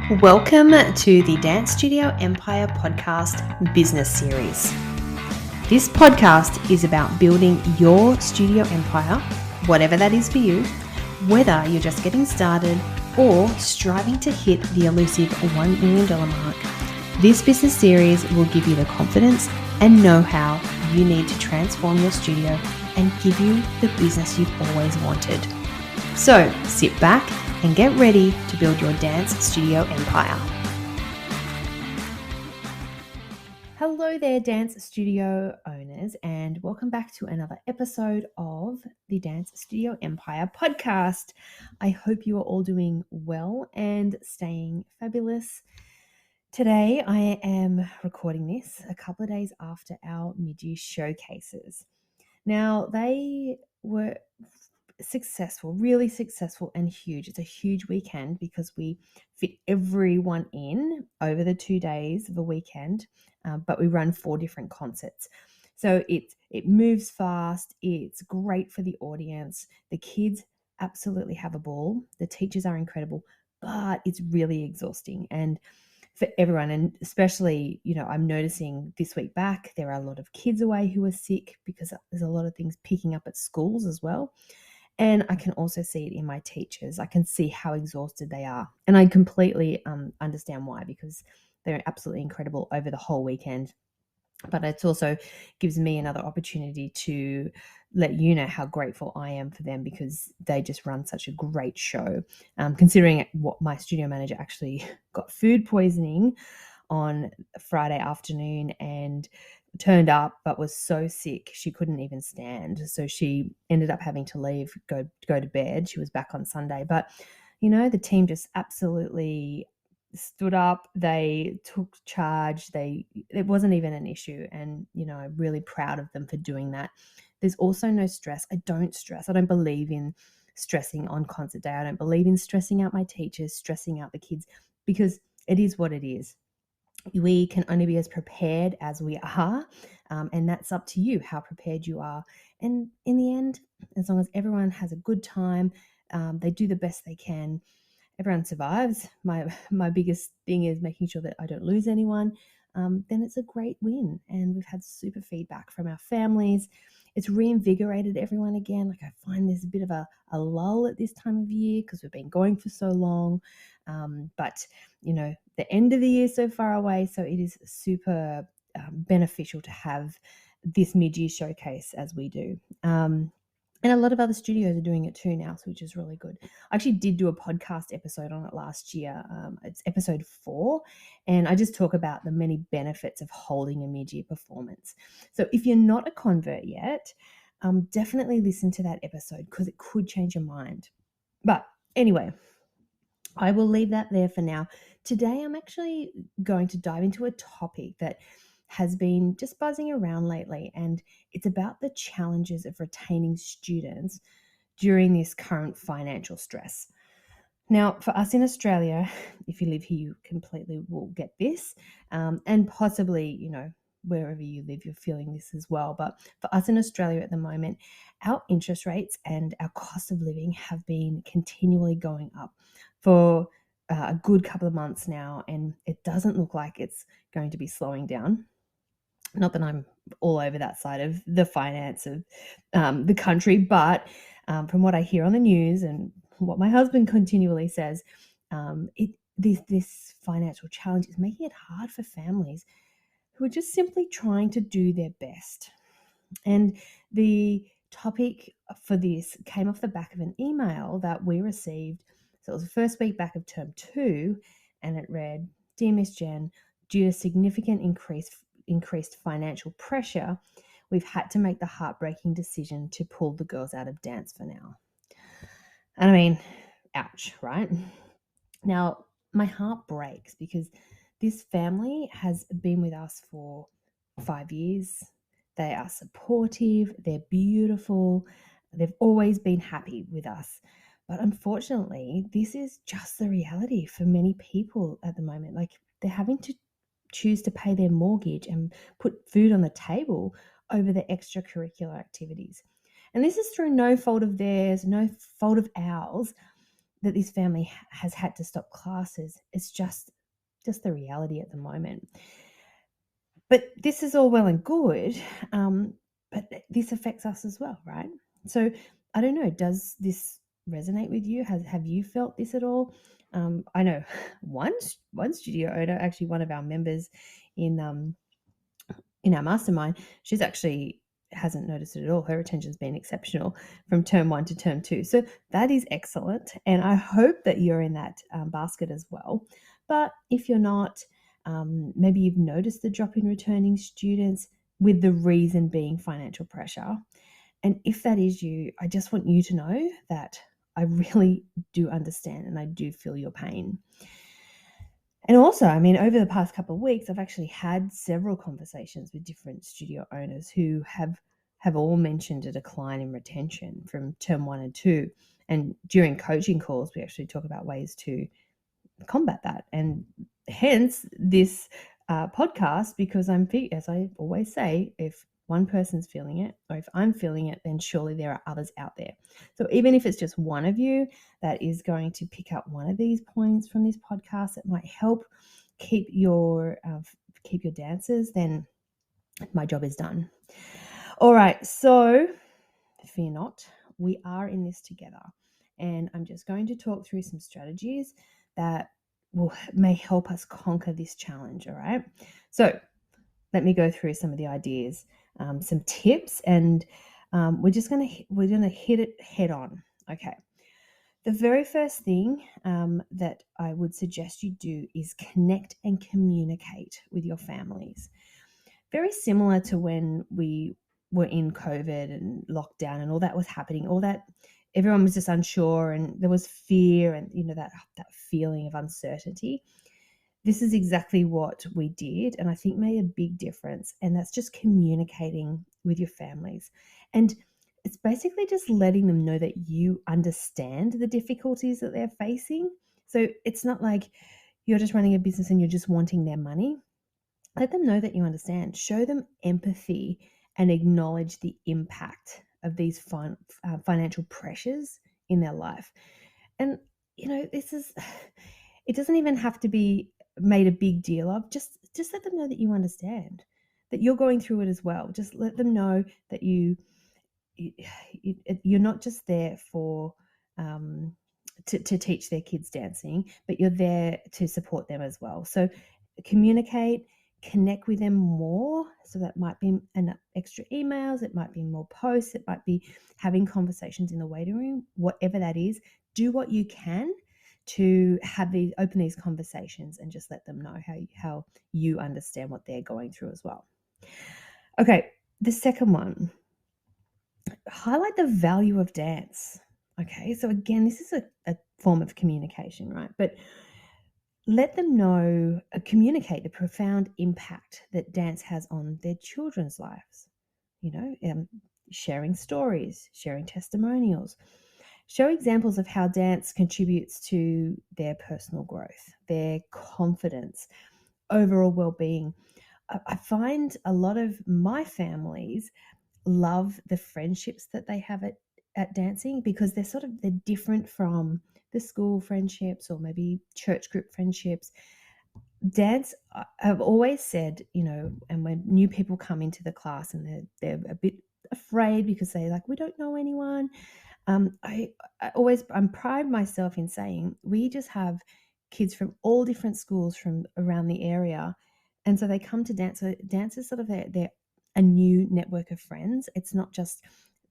Welcome to the Dance Studio Empire podcast business series. This podcast is about building your studio empire, whatever that is for you, whether you're just getting started or striving to hit the elusive $1 million mark. This business series will give you the confidence and know-how you need to transform your studio and give you the business you've always wanted. So sit back and get ready to build your dance studio empire. Hello there, dance studio owners, and welcome back to another episode of the Dance Studio Empire podcast. I hope you are all doing well and staying fabulous. Today, I am recording this a couple of days after our mid-year showcases. Now, they were successful, really successful and huge. It's a huge weekend because we fit everyone in over the 2 days of a weekend, but we run 4 different concerts. So it moves fast. It's great for the audience. The kids absolutely have a ball. The teachers are incredible, but it's really exhausting. And for everyone, and especially, I'm noticing this week back, there are a lot of kids away who are sick because there's a lot of things picking up at schools as well. And I can also see it in my teachers. I can see how exhausted they are. And I completely understand why, because they're absolutely incredible over the whole weekend. But it also gives me another opportunity to let you know how grateful I am for them, because they just run such a great show. Considering what my studio manager actually got food poisoning on Friday afternoon and turned up but was so sick she couldn't even stand, so she ended up having to leave, go to bed. She was back on Sunday, but the team just absolutely stood up. They took charge. It wasn't even an issue, and I'm really proud of them for doing that. There's also no stress. I don't stress. I don't believe in stressing on concert day. I don't believe in stressing out my teachers, stressing out the kids, because it is what it is. We can only be as prepared as we are, and that's up to you how prepared you are. And in the end, as long as everyone has a good time, they do the best they can, everyone survives. My biggest thing is making sure that I don't lose anyone. Then it's a great win, and we've had super feedback from our families. It's reinvigorated everyone again. Like, I find there's a bit of a lull at this time of year because we've been going for so long. But the end of the year is so far away, so it is super beneficial to have this mid-year showcase as we do. And a lot of other studios are doing it too now, which is really good. I actually did do a podcast episode on it last year. It's episode 4, and I just talk about the many benefits of holding a mid-year performance. So if you're not a convert yet, definitely listen to that episode, because it could change your mind. But anyway, I will leave that there for now. Today, I'm actually going to dive into a topic that has been just buzzing around lately, and it's about the challenges of retaining students during this current financial stress. Now, for us in Australia, if you live here, you completely will get this, and possibly, wherever you live, you're feeling this as well. But for us in Australia at the moment, our interest rates and our cost of living have been continually going up for a good couple of months now, and it doesn't look like it's going to be slowing down. Not that I'm all over that side of the finance of the country, but from what I hear on the news and what my husband continually says, this financial challenge is making it hard for families who are just simply trying to do their best. And the topic for this came off the back of an email that we received. So it was the first week back of term 2, and it read, "Dear Miss Jen, due to significant increased financial pressure, we've had to make the heartbreaking decision to pull the girls out of dance for now." And I mean, ouch, right? Now, my heart breaks because this family has been with us for 5 years. They are supportive, they're beautiful, they've always been happy with us. But unfortunately, this is just the reality for many people at the moment. Like, they're having to choose to pay their mortgage and put food on the table over their extracurricular activities. And this is through no fault of theirs, no fault of ours. that this family has had to stop classes. It's just the reality at the moment. But this is all well and good, but this affects us as well, right? So I don't know, does this resonate with you? Have you felt this at all? I know one studio owner, actually one of our members in our mastermind, she's actually hasn't noticed it at all. Her retention's been exceptional from term 1 to term 2. So that is excellent. And I hope that you're in that basket as well. But if you're not, maybe you've noticed the drop in returning students, with the reason being financial pressure. And if that is you, I just want you to know that I really do understand and I do feel your pain. And also, I mean, over the past couple of weeks, I've actually had several conversations with different studio owners who have all mentioned a decline in retention from term 1 and 2. And during coaching calls, we actually talk about ways to combat that. And hence this podcast, because as I always say, if one person's feeling it, or if I'm feeling it, then surely there are others out there. So even if it's just one of you that is going to pick up one of these points from this podcast that might help keep your dancers, then my job is done. All right, so fear not, we are in this together, and I'm just going to talk through some strategies that may help us conquer this challenge. All right, so let me go through some of the ideas, some tips, and we're gonna hit it head on. Okay, the very first thing that I would suggest you do is connect and communicate with your families. Very similar to when we were in COVID and lockdown and all that was happening, all that everyone was just unsure and there was fear and that feeling of uncertainty. This is exactly what we did, and I think made a big difference. And that's just communicating with your families. And it's basically just letting them know that you understand the difficulties that they're facing. So it's not like you're just running a business and you're just wanting their money. Let them know that you understand. Show them empathy and acknowledge the impact of these financial pressures in their life. And, this is, it doesn't even have to be made a big deal of. Just let them know that you understand, that you're going through it as well. Just let them know that you're not just there for to teach their kids dancing, but you're there to support them as well. So communicate, connect with them more. So that might be an extra emails, it might be more posts, it might be having conversations in the waiting room, whatever that is. Do what you can to open these conversations and just let them know how you understand what they're going through as well. Okay, the second one, highlight the value of dance. Okay, so again, this is a form of communication, right? But let them know, communicate the profound impact that dance has on their children's lives. Sharing stories, sharing testimonials. Show examples of how dance contributes to their personal growth, their confidence, overall well-being. I find a lot of my families love the friendships that they have at dancing, because they're different from the school friendships or maybe church group friendships. Dance, I've always said, and when new people come into the class and they're a bit afraid because we don't know anyone. I'm pride myself in saying we just have kids from all different schools from around the area, and so they come to dance. So dance is sort of they're a new network of friends. It's not just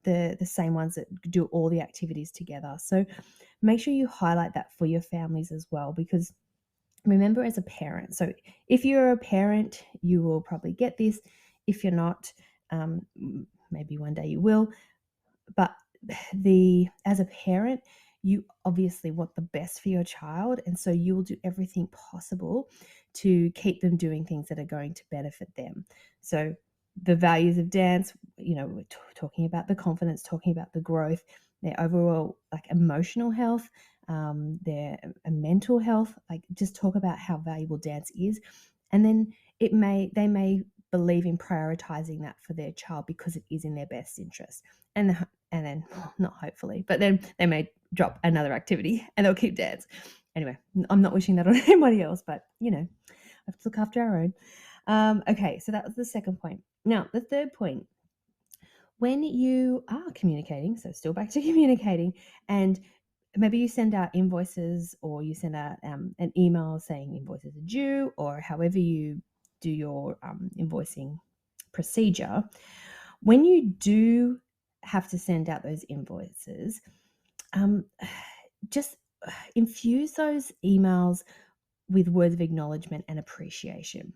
the same ones that do all the activities together. So make sure you highlight that for your families as well, because remember, as a parent, so if you're a parent, you will probably get this. If you're not, maybe one day you will. But as a parent, you obviously want the best for your child, and so you will do everything possible to keep them doing things that are going to benefit them. So the values of dance, we're talking about the confidence, talking about the growth, their overall emotional health, their mental health. Just talk about how valuable dance is, and then they may believe in prioritizing that for their child because it is in their best interest. And and then not hopefully, but then they may drop another activity and they'll keep dance. Anyway, I'm not wishing that on anybody else, but you know, I have to look after our own. Okay, so that was the second point. Now, the third point, when you are communicating, so still back to communicating, and maybe you send out invoices or you send out an email saying invoices are due, or however you do your invoicing procedure, when you do have to send out those invoices, just infuse those emails with words of acknowledgement and appreciation.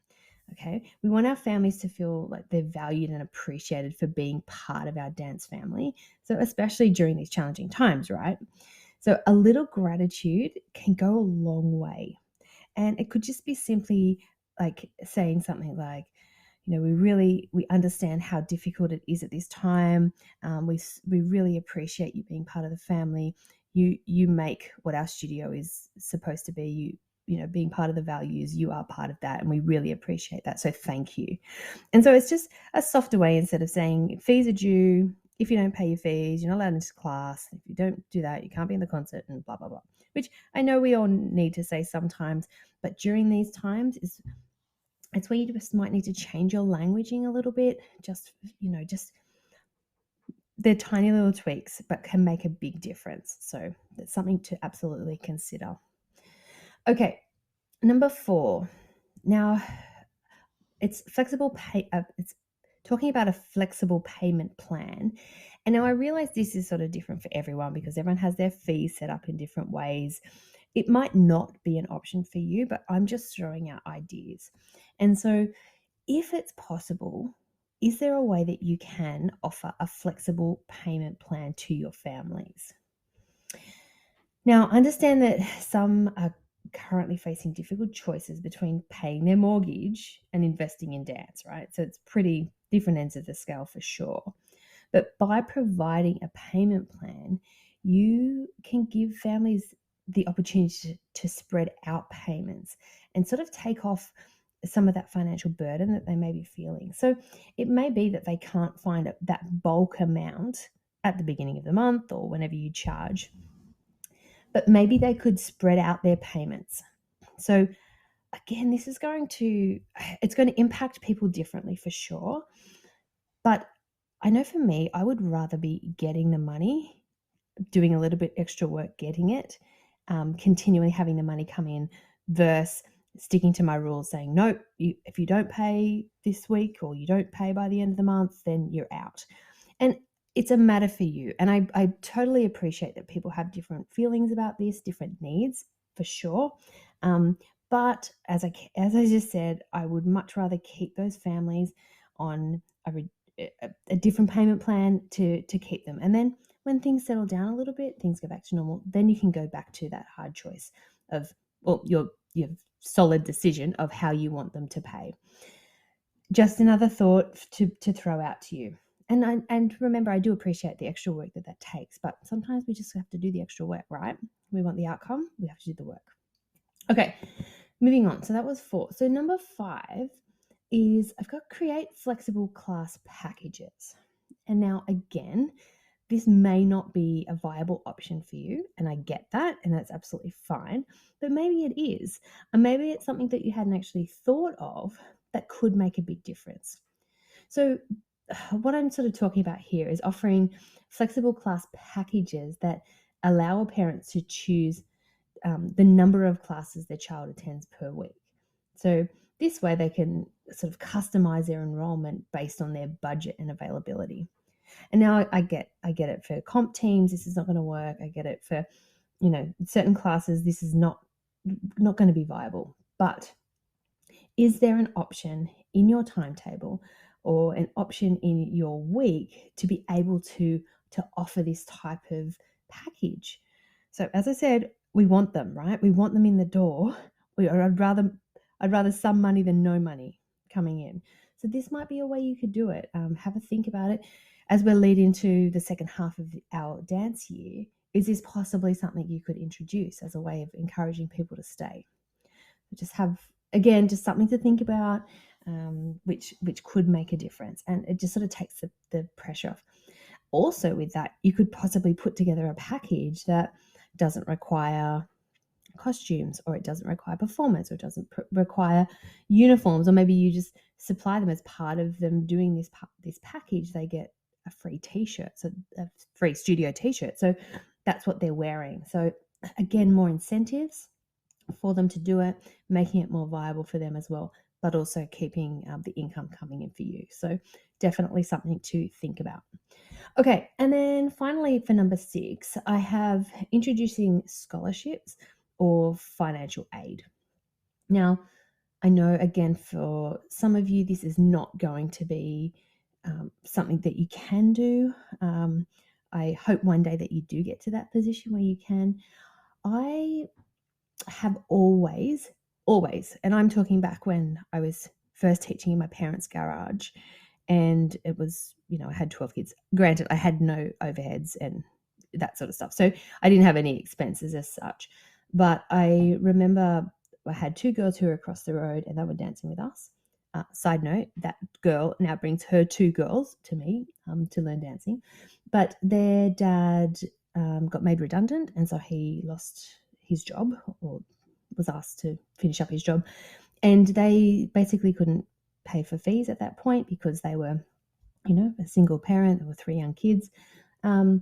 Okay, we want our families to feel like they're valued and appreciated for being part of our dance family. So, especially during these challenging times, right? So, a little gratitude can go a long way. And it could just be simply like saying something like, you know, we understand how difficult it is at this time. We really appreciate you being part of the family. You make what our studio is supposed to be. You know, being part of the values, you are part of that, and we really appreciate that. So thank you. And so it's just a softer way, instead of saying fees are due. If you don't pay your fees, you're not allowed into class. If you don't do that, you can't be in the concert, and blah blah blah. Which I know we all need to say sometimes, but during these times it's where you just might need to change your languaging a little bit. Just, you know, just they're tiny little tweaks, but can make a big difference. So that's something to absolutely consider. Okay, number 4. Now, it's flexible pay. It's talking about a flexible payment plan. And now I realize this is sort of different for everyone because everyone has their fees set up in different ways. It might not be an option for you, but I'm just throwing out ideas. And so, if it's possible, is there a way that you can offer a flexible payment plan to your families? Now, understand that some are currently facing difficult choices between paying their mortgage and investing in dance, right? So it's pretty different ends of the scale for sure. But by providing a payment plan, you can give families the opportunity to spread out payments and sort of take off some of that financial burden that they may be feeling. So it may be that they can't find that bulk amount at the beginning of the month or whenever you charge, but maybe they could spread out their payments. So again, it's going to impact people differently for sure. But I know for me, I would rather be getting the money, doing a little bit extra work getting it, continually having the money come in, versus sticking to my rules saying, nope, if you don't pay this week or you don't pay by the end of the month, then you're out. And it's a matter for you. And I totally appreciate that people have different feelings about this, different needs for sure. But as I just said, I would much rather keep those families on a different payment plan to keep them. And then when things settle down a little bit, things go back to normal, then you can go back to that hard choice of, well, your solid decision of how you want them to pay. Just another thought to throw out to you. And remember, I do appreciate the extra work that takes, but sometimes we just have to do the extra work, right? We want the outcome, we have to do the work. Okay, moving on. So that was 4. So number 5 is I've got create flexible class packages. And now again, this may not be a viable option for you, and I get that, and that's absolutely fine, but maybe it is. And maybe it's something that you hadn't actually thought of that could make a big difference. So what I'm sort of talking about here is offering flexible class packages that allow parents to choose the number of classes their child attends per week. So this way they can sort of customize their enrollment based on their budget and availability. And now I get it for comp teams, this is not going to work. I get it for, you know, certain classes, this is not going to be viable. But is there an option in your timetable or an option in your week to be able to offer this type of package? So as I said, we want them, right? We want them in the door. I'd rather some money than no money coming in. So this might be a way you could do it. Have a think about it as we lead into the second half of our dance year. Is this possibly something you could introduce as a way of encouraging people to stay? Just have, again, just something to think about, which could make a difference, and it just sort of takes the pressure off. also with that, you could possibly put together a package that doesn't require costumes, or it doesn't require performance, or it doesn't require uniforms, or maybe you just supply them as part of them doing this package. They get a free t-shirt, so a free studio t-shirt, so that's what they're wearing. So again, more incentives for them to do it, making it more viable for them as well, but also keeping the income coming in for you. So definitely something to think about. Okay, and then finally for number 6, I have introducing scholarships or financial aid. Now, I know again for some of you, this is not going to be something that you can do. I hope one day that you do get to that position where you can. I have always, and I'm talking back when I was first teaching in my parents' garage, and it was, I had 12 kids. Granted, I had no overheads and that sort of stuff. So I didn't have any expenses as such. But I remember I had 2 girls who were across the road and they were dancing with us. Side note, that girl now brings her 2 girls to me to learn dancing. But their dad got made redundant, and so he lost his job, or was asked to finish up his job. And they basically couldn't pay for fees at that point because they were, a single parent. There were 3 young kids. And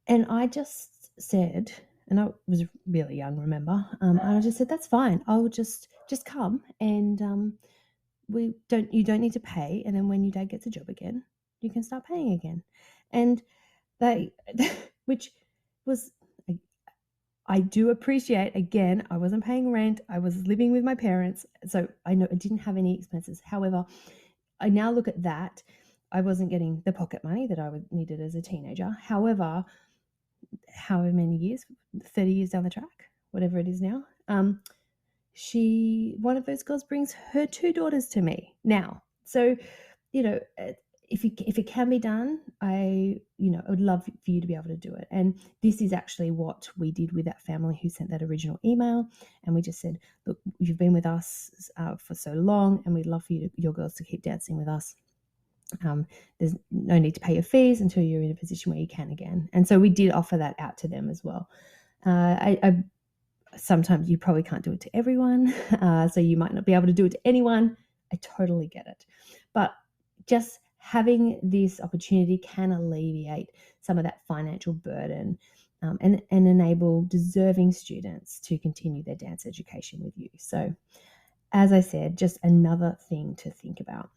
I just said, and I was really young, remember, and I just said, that's fine. I'll just come, and you don't need to pay. And then when your dad gets a job again, you can start paying again. And they, which was, I do appreciate, again, I wasn't paying rent. I was living with my parents. So I know I didn't have any expenses. However, I now look at that. I wasn't getting the pocket money that I needed as a teenager. However, however many years, 30 years down the track, whatever it is now, one of those girls brings her 2 daughters to me now. So, if it can be done, I would love for you to be able to do it. And this is actually what we did with that family who sent that original email. And we just said, look, you've been with us for so long, and we'd love for your girls to keep dancing with us. There's no need to pay your fees until you're in a position where you can again. And so we did offer that out to them as well. I sometimes you probably can't do it to everyone, so you might not be able to do it to anyone. I totally get it. But just having this opportunity can alleviate some of that financial burden, and enable deserving students to continue their dance education with you. So, as I said, just another thing to think about.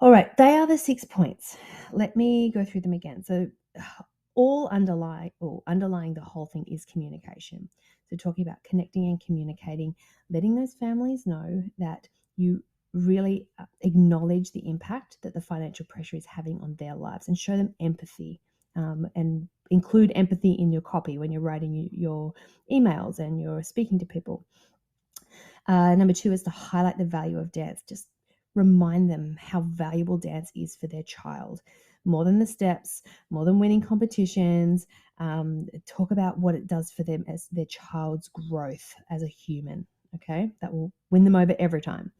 All right, they are the 6 points. Let me go through them again. So, all underlying the whole thing is communication. So, talking about connecting and communicating, letting those families know that you really acknowledge the impact that the financial pressure is having on their lives, and show them empathy, and include empathy in your copy when you're writing your emails and you're speaking to people. Number 2 is to highlight the value of dance. Just remind them how valuable dance is for their child. More than the steps, more than winning competitions. Talk about what it does for them as their child's growth as a human. Okay, that will win them over every time.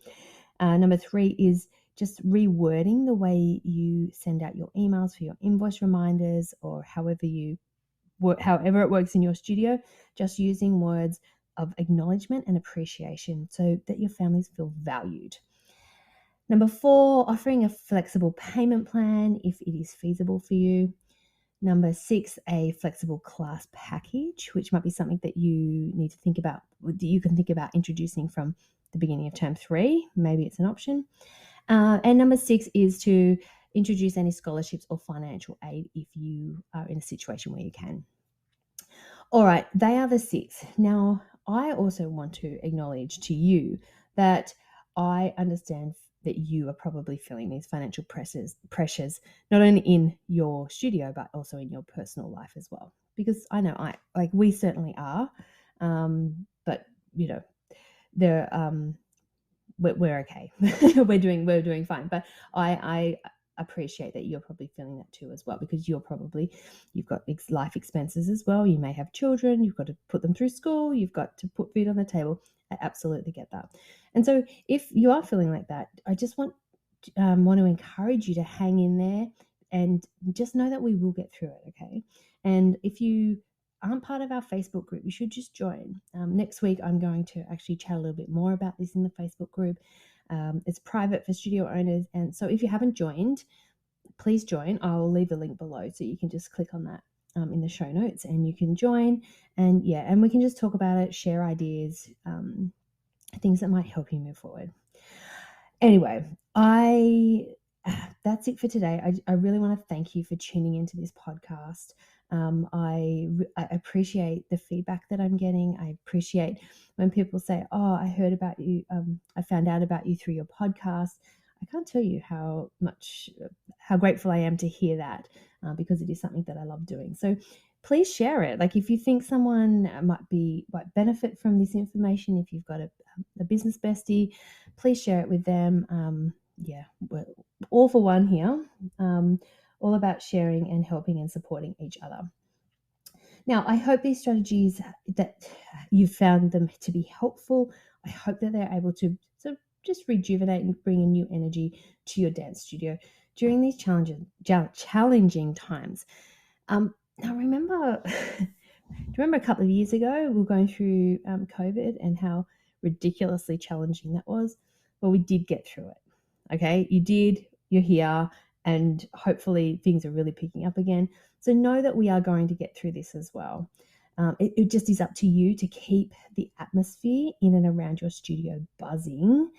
Number 3 is just rewording the way you send out your emails for your invoice reminders, or however it works in your studio, just using words of acknowledgement and appreciation so that your families feel valued. Number 4, offering a flexible payment plan if it is feasible for you. Number 6, a flexible class package, which might be something that you need to think about. You can think about introducing from the beginning of term 3. Maybe it's an option. And number 6 is to introduce any scholarships or financial aid if you are in a situation where you can. All right, they are the 6. Now, I also want to acknowledge to you that I understand that you are probably feeling these financial pressures, not only in your studio, but also in your personal life as well. Because I know we certainly are, but we're okay. we're doing fine. But I appreciate that you're probably feeling that too as well, because you've got life expenses as well. You may have children, you've got to put them through school, you've got to put food on the table. I absolutely get that. And so if you are feeling like that, I just want to encourage you to hang in there, And just know that we will get through it, okay? And if you aren't part of our Facebook group, you should just join. Next week, I'm going to actually chat a little bit more about this in the Facebook group. It's private for studio owners. And so if you haven't joined, please join. I'll leave a link below so you can just click on that in the show notes and you can join. And we can just talk about it, share ideas, things that might help you move forward. Anyway, that's it for today. I really want to thank you for tuning into this podcast. I appreciate the feedback that I'm getting. I appreciate when people say, "Oh, I heard about you. I found out about you through your podcast." I can't tell you how grateful I am to hear that because it is something that I love doing. So please share it. Like if you think someone might benefit from this information, if you've got a business bestie, please share it with them. We're all for one here, all about sharing and helping and supporting each other. Now, I hope these strategies that you've found them to be helpful. I hope that they're able to sort of just rejuvenate and bring a new energy to your dance studio during these challenging times. Now, remember, do you remember a couple of years ago we were going through COVID and how ridiculously challenging that was? Well, we did get through it. Okay, you did. You're here, and hopefully things are really picking up again. So know that we are going to get through this as well. It just is up to you to keep the atmosphere in and around your studio buzzing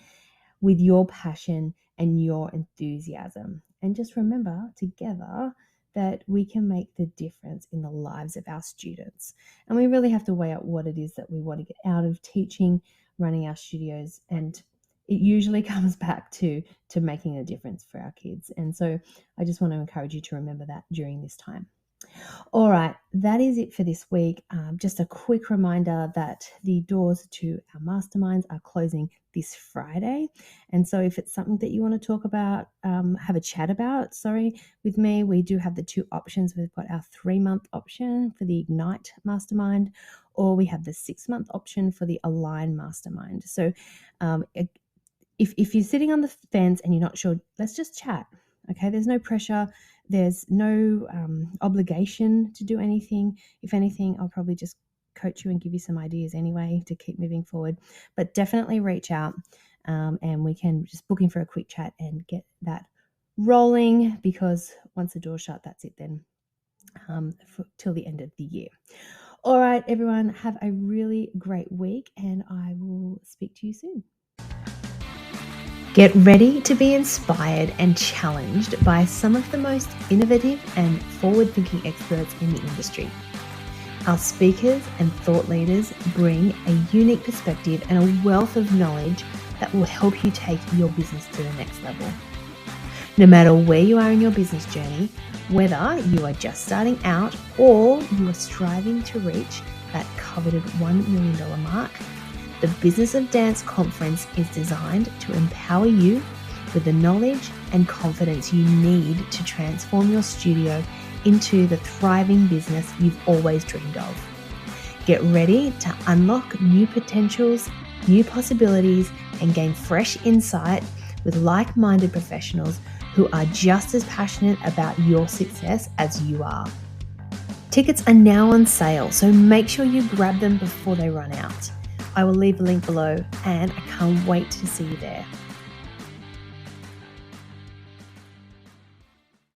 with your passion and your enthusiasm. And just remember together that we can make the difference in the lives of our students. And we really have to weigh out what it is that we want to get out of teaching, running our studios, and it usually comes back to making a difference for our kids. And so I just want to encourage you to remember that during this time. All right, that is it for this week. Just a quick reminder that the doors to our masterminds are closing this Friday. And so if it's something that you want to talk about, have a chat about, with me, we do have the two options. We've got our 3-month option for the Ignite Mastermind, or we have the 6-month option for the Align Mastermind. So if you're sitting on the fence and you're not sure, let's just chat. Okay, there's no pressure. There's no obligation to do anything. If anything, I'll probably just coach you and give you some ideas anyway to keep moving forward. But definitely reach out and we can just book in for a quick chat and get that rolling, because once the door's shut, that's it then till the end of the year. All right, everyone, have a really great week and I will speak to you soon. Get ready to be inspired and challenged by some of the most innovative and forward-thinking experts in the industry. Our speakers and thought leaders bring a unique perspective and a wealth of knowledge that will help you take your business to the next level. No matter where you are in your business journey, whether you are just starting out or you are striving to reach that coveted $1 million mark, the Business of Dance Conference is designed to empower you with the knowledge and confidence you need to transform your studio into the thriving business you've always dreamed of. Get ready to unlock new potentials, new possibilities, and gain fresh insight with like-minded professionals who are just as passionate about your success as you are. Tickets are now on sale, so make sure you grab them before they run out. I will leave a link below and I can't wait to see you there.